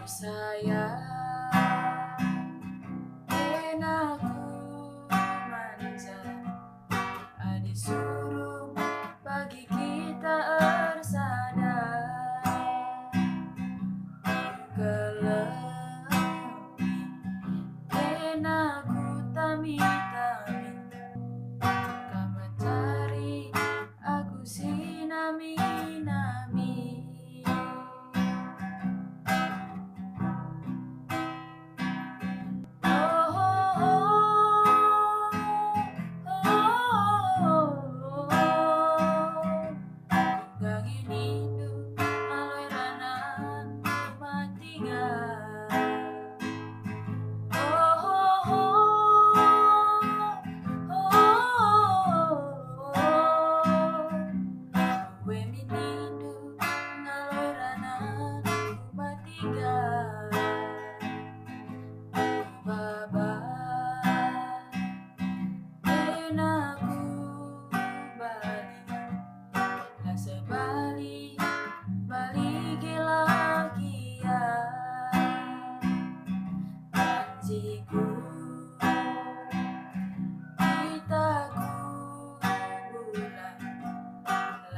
Sayang, enaku manja, adik suruh bagi kita ersadar kelebih enaku tami-tami kamu cari aku sinami-nami.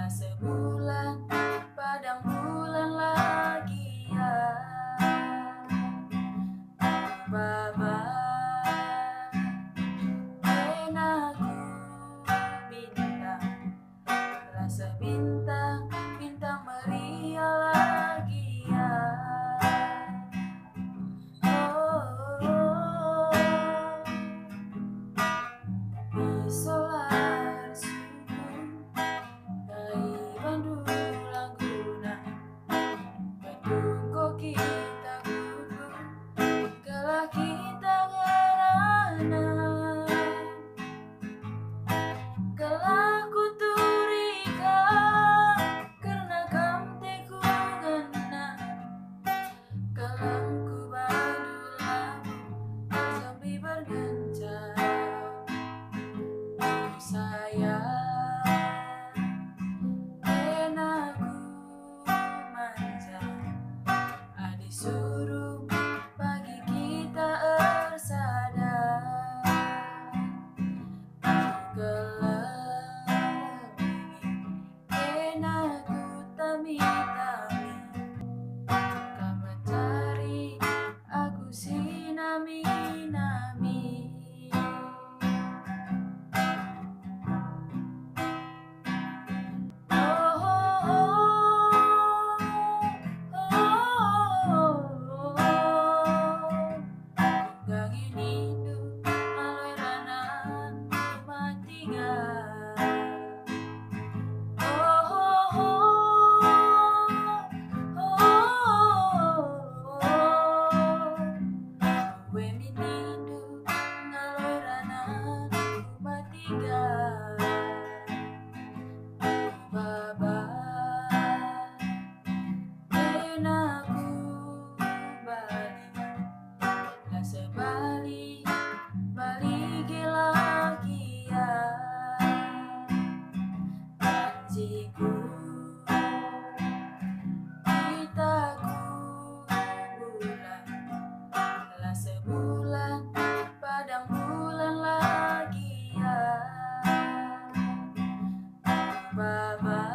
Sebulan padang bulan lagi ya Baba enaku bintang rasa bintang bintang meriah lagi ya Bisolar suku kita gugur gelah kita ngerana gelah kuturika karena kamu teku ngena gelangku badulamu sambil bergencar sayang enaku manja adik suruh bagi kita ersadar kelebih enaku tami-tami kamu cari aku sinami-nami. Sebulan padang bulan lagi ya Baba